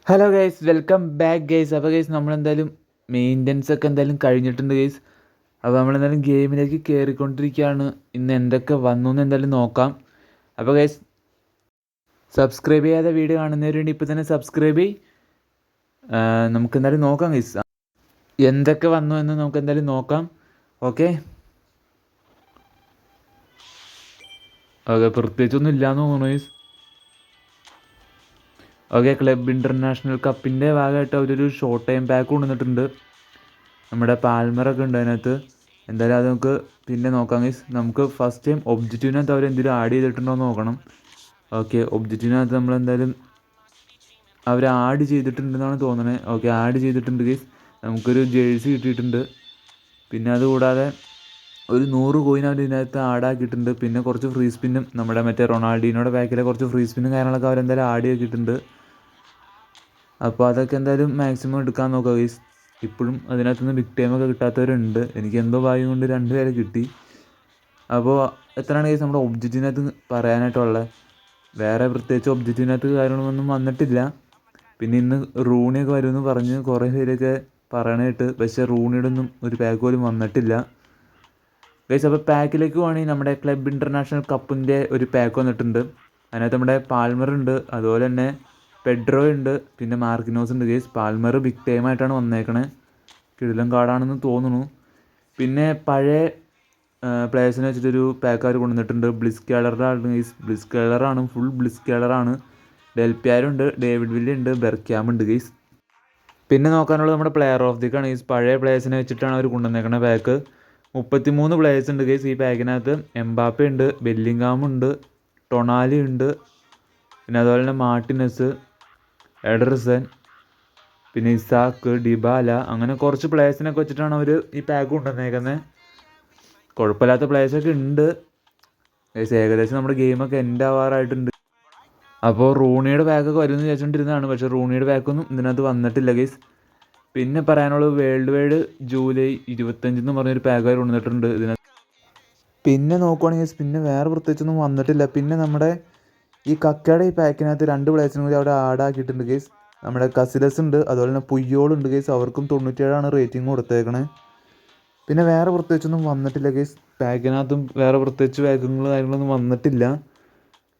Hello guys, welcome back guys. അപ്പോൾ guys നമ്മളെന്തായാലും maintenance ഒക്കെ എന്തായാലും കഴിഞ്ഞിട്ടുണ്ട് ഗൈസ്. അപ്പോൾ നമ്മളെന്തായാലും ഗെയിമിലേക്ക് കയറിക്കൊണ്ടിരിക്കുകയാണ്. ഇന്ന് എന്തൊക്കെ വന്നു എന്ന് എന്തായാലും നോക്കാം. അപ്പോൾ ഗൈസ് സബ്സ്ക്രൈബ് ചെയ്യാതെ വീഡിയോ കാണുന്നവർ വേണ്ടി ഇപ്പോൾ തന്നെ സബ്സ്ക്രൈബ് ചെയ്യും. നമുക്ക് എന്തായാലും നോക്കാം ഗൈസ്, എന്തൊക്കെ വന്നു എന്ന് നമുക്ക് എന്തായാലും നോക്കാം. ഓക്കെ ഓക്കെ, പ്രത്യേകിച്ചൊന്നും ഇല്ലയെന്ന് തോന്നുന്നു ഗൈസ്. ഓക്കെ, ക്ലബ് ഇൻ്റർനാഷണൽ കപ്പിൻ്റെ ഭാഗമായിട്ട് അവരൊരു ഷോർട്ട് ടൈം പാക്ക് കൊണ്ടുവന്നിട്ടുണ്ട്. നമ്മുടെ പാൽമറൊക്കെ ഉണ്ട് അതിനകത്ത്. എന്തായാലും അത് നമുക്ക് പിന്നെ നോക്കാം ഗൈസ്. നമുക്ക് ഫസ്റ്റ് ടൈം ഒബ്ജക്റ്റീവിനകത്ത് അവർ എന്തെങ്കിലും ആഡ് ചെയ്തിട്ടുണ്ടോ എന്ന് നോക്കണം. ഓക്കെ, ഒബ്ജക്റ്റീവിനകത്ത് നമ്മളെന്തായാലും അവർ ആഡ് ചെയ്തിട്ടുണ്ടെന്നാണ് തോന്നുന്നത്. ഓക്കെ, ആഡ് ചെയ്തിട്ടുണ്ട് ഗൈസ്. നമുക്കൊരു ജേഴ്സി കിട്ടിയിട്ടുണ്ട്. പിന്നെ അതുകൂടാതെ ഒരു 100 കോയിൻ അവർ ഇതിനകത്ത് ആഡാക്കിയിട്ടുണ്ട്. പിന്നെ കുറച്ച് ഫ്രീ സ്പിന്നും നമ്മുടെ മറ്റേ റൊണാൾഡീനോയുടെ ബാക്കിലെ കുറച്ച് ഫ്രീ സ്പിന്നും കാര്യങ്ങളൊക്കെ അവരെന്തായാലും ആഡ് ചെയ്തിട്ടുണ്ട്. അപ്പോൾ അതൊക്കെ എന്തായാലും മാക്സിമം എടുക്കാൻ നോക്കുക ഗൈസ്. ഇപ്പോഴും അതിനകത്തുനിന്ന് ബിഗ് ടൈമൊക്കെ കിട്ടാത്തവരുണ്ട്. എനിക്ക് എന്തോ ഭാഗ്യം കൊണ്ട് 2 പേരെ കിട്ടി. അപ്പോൾ എത്രയാണ് ഗൈസ് നമ്മുടെ ഒബ്ജക്റ്റിനകത്ത് പറയാനായിട്ടുള്ളത്? വേറെ പ്രത്യേകിച്ച് ഒബ്ജക്റ്റിനകത്ത് കാര്യങ്ങളൊന്നും വന്നിട്ടില്ല. പിന്നെ ഇന്ന് റൂണിയൊക്കെ വരുമെന്ന് പറഞ്ഞ് കുറേ പേരൊക്കെ പറയണായിട്ട്, പക്ഷേ റൂണിയുടെ ഒന്നും ഒരു പാക്ക് പോലും വന്നിട്ടില്ല ഗൈസ്. അപ്പോൾ പാക്കിലേക്ക് പോകണമെങ്കിൽ നമ്മുടെ ക്ലബ് ഇൻ്റർനാഷണൽ കപ്പിൻ്റെ ഒരു പാക്ക് വന്നിട്ടുണ്ട്. അതിനകത്ത് നമ്മുടെ പാൽമർ ഉണ്ട്, അതുപോലെ തന്നെ പെഡ്രോ ഉണ്ട്, പിന്നെ മാർക്കിനോസ് ഉണ്ട് ഗൈസ്. പാൽമർ ബിഗ് ടൈമായിട്ടാണ് വന്നേക്കണേ. കിടിലൻ കാർഡാണെന്ന് തോന്നുന്നു. പിന്നെ പഴയ പ്ലേയേഴ്സിനെ വെച്ചിട്ടൊരു പാക്ക് അവർ കൊണ്ടുവന്നിട്ടുണ്ട്. ബ്ലിസ് കേളറുടെ ആളുണ്ട് ഗൈസ്. ബ്ലിസ് കേളറാണ്, ഫുൾ ബ്ലിസ് കേളറാണ്. ഡെൽപ്യാരുണ്ട്, ഡേവിഡ് വില്ലി ഉണ്ട്, ബെർക്യാം ഉണ്ട് ഗൈസ്. പിന്നെ നോക്കാനുള്ളത് നമ്മുടെ പ്ലെയർ ഓഫ് ദി ആണ് ഗൈസ്. പഴയ പ്ലേയേഴ്സിനെ വെച്ചിട്ടാണ് അവർ കൊണ്ടുവന്നേക്കണ പാക്ക്. 33 പ്ലേയേഴ്സ് ഉണ്ട് ഗൈസ് ഈ പാക്കിനകത്ത്. എംബാപ്പെ ഉണ്ട്, ബെല്ലിംഗാം ഉണ്ട്, ടൊണാലി ഉണ്ട്, പിന്നെ അതുപോലെ തന്നെ മാർട്ടിനസ്, എഡർസൺ, പിന്നെ ഇസാക്ക്, ഡിബാല, അങ്ങനെ കുറച്ച് പ്ലേയേഴ്സിനൊക്കെ വെച്ചിട്ടാണ് അവർ ഈ പാക്ക് കൊണ്ടുവന്നേക്കുന്നത്. കുഴപ്പമില്ലാത്ത പ്ലേയേഴ്സൊക്കെ ഉണ്ട് ഗൈസ്. ഏകദേശം നമ്മുടെ ഗെയിമൊക്കെ എൻഡ് ആവാറായിട്ടുണ്ട്. അപ്പോൾ റൂണിയുടെ പാക്കൊക്കെ വരുമെന്ന് വിചാരിച്ചുകൊണ്ടിരുന്നതാണ്, പക്ഷേ റൂണിയുടെ പാക്കൊന്നും ഇതിനകത്ത് വന്നിട്ടില്ല ഗൈസ്. പിന്നെ പറയാനുള്ളത് വേൾഡ് വൈഡ് ജൂലൈ 25 പറഞ്ഞൊരു പാക്ക് അവർ കൊണ്ടുവന്നിട്ടുണ്ട് ഇതിനകത്ത്. പിന്നെ നോക്കുവാണെങ്കിൽ പിന്നെ വേറെ പ്രത്യേകിച്ചൊന്നും വന്നിട്ടില്ല. പിന്നെ നമ്മുടെ ഈ കക്കയുടെ ഈ പാക്കിനകത്ത് 2 പ്ലേയേഴ്സിനും കൂടി അവിടെ ആഡാക്കിയിട്ടുണ്ട് ഗൈസ്. നമ്മുടെ കസിലസ് ഉണ്ട്, അതുപോലെ തന്നെ പുയ്യോളുണ്ട് ഗൈസ്. അവർക്കും 97 റേറ്റിംഗ് കൊടുത്തേക്കണേ. പിന്നെ വേറെ പ്രത്യേകിച്ചൊന്നും വന്നിട്ടില്ല ഗൈസ്. പാക്കിനകത്തും വേറെ പ്രത്യേകിച്ച് പാക്കുകൾ കാര്യങ്ങളൊന്നും വന്നിട്ടില്ല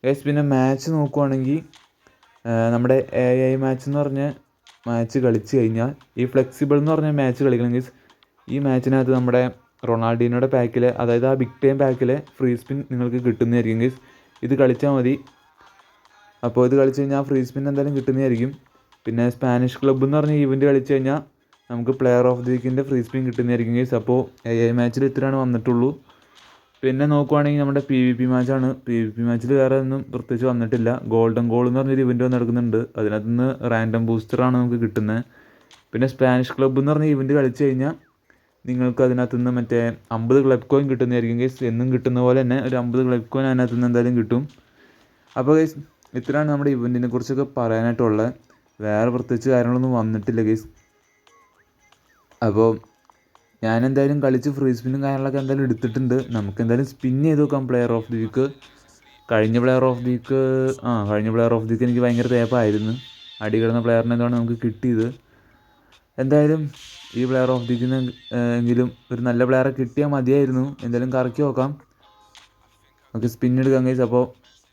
ഗൈസ്. പിന്നെ മാച്ച് നോക്കുവാണെങ്കിൽ നമ്മുടെ AI മാച്ച് എന്ന് പറഞ്ഞ മാച്ച് കളിച്ച് കഴിഞ്ഞാൽ ഈ ഫ്ലെക്സിബിൾ എന്ന് പറഞ്ഞ മാച്ച് കളിക്കണം ഗൈസ്. ഈ മാച്ചിനകത്ത് നമ്മുടെ റൊണാൾഡീനോയുടെ പാക്കിൽ, അതായത് ആ ബിഗ് ടൈം പാക്കിൽ ഫ്രീ സ്പിൻ നിങ്ങൾക്ക് കിട്ടുന്നതായിരിക്കും ഗൈസ്. ഇത് കളിച്ചാൽ മതി. അപ്പോൾ ഇത് കളിച്ച് കഴിഞ്ഞാൽ ഫ്രീ സ്പിൻ എന്തായാലും കിട്ടുന്നതായിരിക്കും. പിന്നെ സ്പാനിഷ് ക്ലബ്ബ് എന്ന് പറഞ്ഞ ഈവൻറ്റ് കളിച്ച് കഴിഞ്ഞാൽ നമുക്ക് പ്ലെയർ ഓഫ് ദി വീക്കിൻ്റെ ഫ്രീ സ്പിൻ കിട്ടുന്നതായിരിക്കും ഗൈസ്. അപ്പോൾ AI മാച്ചിൽ ഇത്രയാണ് വന്നിട്ടുള്ളൂ. പിന്നെ നോക്കുവാണെങ്കിൽ നമ്മുടെ PvP മാച്ചാണ്. PvP മാച്ചിൽ വേറെ ഒന്നും പ്രത്യേകിച്ച് വന്നിട്ടില്ല. ഗോൾഡൻ ഗോൾ എന്ന് പറഞ്ഞൊരു ഇവൻറ്റ് നടക്കുന്നുണ്ട്. അതിനകത്ത് നിന്ന് റാൻഡം ബൂസ്റ്ററാണ് നമുക്ക് കിട്ടുന്നത്. പിന്നെ സ്പാനിഷ് ക്ലബ്ബ് എന്ന് പറഞ്ഞ ഇവൻറ്റ് കളിച്ച് കഴിഞ്ഞാൽ നിങ്ങൾക്ക് അതിനകത്ത് നിന്ന് മറ്റേ 50 ക്ലബ് കോയിൻ കിട്ടുന്നതായിരിക്കും ഗൈസ്. എന്നും കിട്ടുന്ന പോലെ തന്നെ ഒരു 50 ക്ലബ് കോയിൻ അതിനകത്ത് നിന്ന് എന്തായാലും കിട്ടും. അപ്പോൾ ഗൈസ് ഇത്രയാണ് നമ്മുടെ ഇവൻറ്റിനെ കുറിച്ചൊക്കെ പറയാനായിട്ടുള്ളത്. വേറെ പ്രത്യേകിച്ച് കാര്യങ്ങളൊന്നും വന്നിട്ടില്ല ഗൈസ്. അപ്പോൾ ഞാൻ എന്തായാലും കളിച്ച് ഫ്രീ സ്പിന്നും കാര്യങ്ങളൊക്കെ എന്തായാലും എടുത്തിട്ടുണ്ട്. നമുക്ക് എന്തായാലും സ്പിൻ ചെയ്ത് നോക്കാം പ്ലെയർ ഓഫ് ദി വീക്ക്. കഴിഞ്ഞ പ്ലെയർ ഓഫ് ദി വീക്ക് എനിക്ക് ഭയങ്കര തേപ്പായിരുന്നു. അടി കിടന്ന പ്ലെയറിനെ എന്താണ് നമുക്ക് കിട്ടിയത്. എന്തായാലും ഈ പ്ലെയർ ഓഫ് ദി വീക്കിന് എങ്കിലും ഒരു നല്ല പ്ലെയറെ കിട്ടിയാൽ മതിയായിരുന്നു. എന്തായാലും കറക്കി നോക്കാം. നമുക്ക് സ്പിൻ എടുക്കാം ഗൈസ്. അപ്പോൾ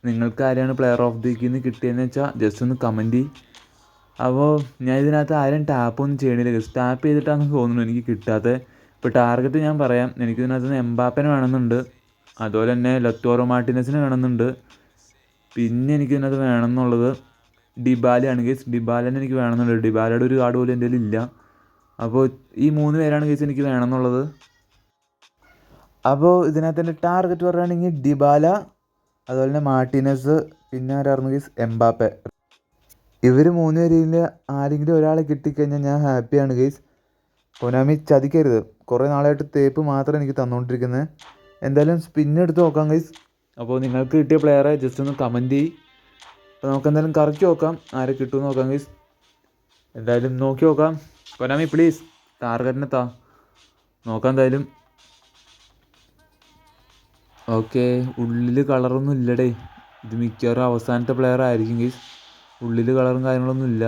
നിങ്ങൾക്ക് ആരെയാണ് പ്ലെയർ ഓഫ് ദി വീക്കിൽ നിന്ന് കിട്ടിയതെന്ന് വെച്ചാൽ ജസ്റ്റ് ഒന്ന് കമൻറ്റ് ചെയ്യും. അപ്പോൾ ഞാൻ ഇതിനകത്ത് ആരും ടാപ്പൊന്നും ചെയ്യണില്ല ഗൈസ്. ടാപ്പ് ചെയ്തിട്ടാണെന്ന് തോന്നുന്നു എനിക്ക് കിട്ടാത്തത്. ഇപ്പോൾ ടാർഗറ്റ് ഞാൻ പറയാം. എനിക്കിതിനകത്ത് നിന്ന് എംബാപ്പനെ വേണമെന്നുണ്ട്, അതുപോലെ തന്നെ ലത്തോറോ മാർട്ടിനസിന് വേണമെന്നുണ്ട്. പിന്നെ എനിക്കിതിനകത്ത് വേണമെന്നുള്ളത് ഡിബാലയാണ് ഗൈസ്. ഡിബാലനെ എനിക്ക് വേണമെന്നുണ്ട്. ഡിബാലയുടെ ഒരു കാർഡ് പോലും എൻ്റെ കയ്യിൽ ഇല്ല. അപ്പോൾ ഈ 3 പേരാണ് ഗൈസ് എനിക്ക് വേണമെന്നുള്ളത്. അപ്പോൾ ഇതിനകത്ത് എൻ്റെ ടാർഗറ്റ് പറയുകയാണെങ്കിൽ ഡിബാല, അതുപോലെ തന്നെ മാർട്ടിനസ്, പിന്നെ ആരായിരുന്നു ഗൈസ്, എംബാപ്പെ. ഇവർ 3 പേരിൽ ആരെങ്കിലും ഒരാളെ കിട്ടിക്കഴിഞ്ഞാൽ ഞാൻ ഹാപ്പിയാണ് ഗൈസ്. കൊനാമി ചതിക്കരുത്. കുറേ നാളായിട്ട് തേപ്പ് മാത്രം എനിക്ക് തന്നുകൊണ്ടിരിക്കുന്നത്. എന്തായാലും സ്പിന്നെടുത്ത് നോക്കാം ഗൈസ്. അപ്പോൾ നിങ്ങൾക്ക് കിട്ടിയ പ്ലെയറെ ജസ്റ്റ് ഒന്ന് കമൻറ്റ് ചെയ്യും. അപ്പോൾ നമുക്ക് എന്തായാലും കറക്കി നോക്കാം ആരെ കിട്ടുമെന്ന് നോക്കാം ഗൈസ്. എന്തായാലും നോക്കി നോക്കാം. കൊനാമി പ്ലീസ് ടാർഗറ്റിനെത്താ നോക്കാം എന്തായാലും. ഓക്കെ, ഉള്ളിൽ കളറൊന്നും ഇല്ലടേ. ഇത് മിക്കവാറും അവസാനത്തെ പ്ലെയർ ആയിരിക്കും ഗൈസ്. ഉള്ളിൽ കളറും കാര്യങ്ങളൊന്നും ഇല്ല.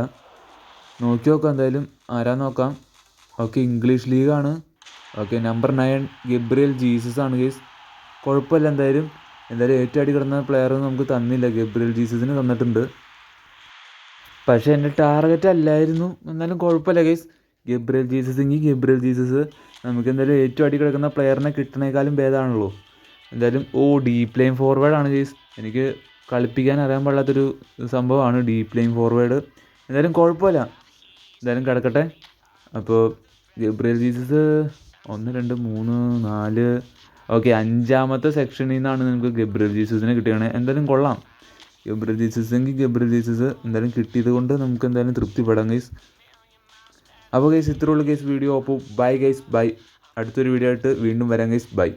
നോക്കി നോക്കാം എന്തായാലും ആരാന്ന് നോക്കാം. ഓക്കെ, ഇംഗ്ലീഷ് ലീഗാണ്. ഓക്കെ, നമ്പർ 9 ഗബ്രിയൽ ജീസസ് ആണ് ഗൈസ്. കുഴപ്പമില്ല. എന്തായാലും ഏറ്റവും അടി കിടന്ന പ്ലെയർ നമുക്ക് തന്നില്ല, ഗബ്രിയൽ ജീസസിന് തന്നിട്ടുണ്ട്. പക്ഷേ എൻ്റെ ടാർഗറ്റ് അല്ലായിരുന്നു. എന്നാലും കുഴപ്പമില്ല ഗൈസ്. ഗബ്രിയൽ ജീസസ് എങ്കിൽ ഗബ്രിയൽ ജീസസ് നമുക്ക് എന്തായാലും ഏറ്റവും അടി കിടക്കുന്ന പ്ലെയറിനെ കിട്ടണേക്കാളും ഭേദമാണല്ലോ. എന്തായാലും ഡീപ്പ് ലൈൻ ഫോർവേഡാണ് ഗൈസ്. എനിക്ക് കളിപ്പിക്കാൻ അറിയാൻ പാടില്ലാത്തൊരു സംഭവമാണ് ഡീപ്പ് ലൈൻ ഫോർവേഡ്. എന്തായാലും കുഴപ്പമില്ല, എന്തായാലും കിടക്കട്ടെ. അപ്പോൾ ഗബ്രിയൽ ജീസസ് 1 2 3 4 ഓക്കെ 5ാമത്തെ സെക്ഷനിൽ നിന്നാണ് നമുക്ക് ഗബ്രിയൽ ജീസസിനെ കിട്ടിയാണ്. എന്തായാലും കൊള്ളാം. ഗബ്രിയൽ ജീസസ് എങ്കിൽ ഗബ്രിയൽ ജീസസ് എന്തായാലും കിട്ടിയത് കൊണ്ട് നമുക്ക് എന്തായാലും തൃപ്തിപ്പെടാം ഗൈസ്. അപ്പോൾ ഗൈസ് ഇത്രയുള്ള ഗൈസ് വീഡിയോ. അപ്പോൾ ബൈ ഗൈസ്, ബൈ. അടുത്തൊരു വീഡിയോ ആയിട്ട് വീണ്ടും വരാം ഗൈസ്, ബൈ.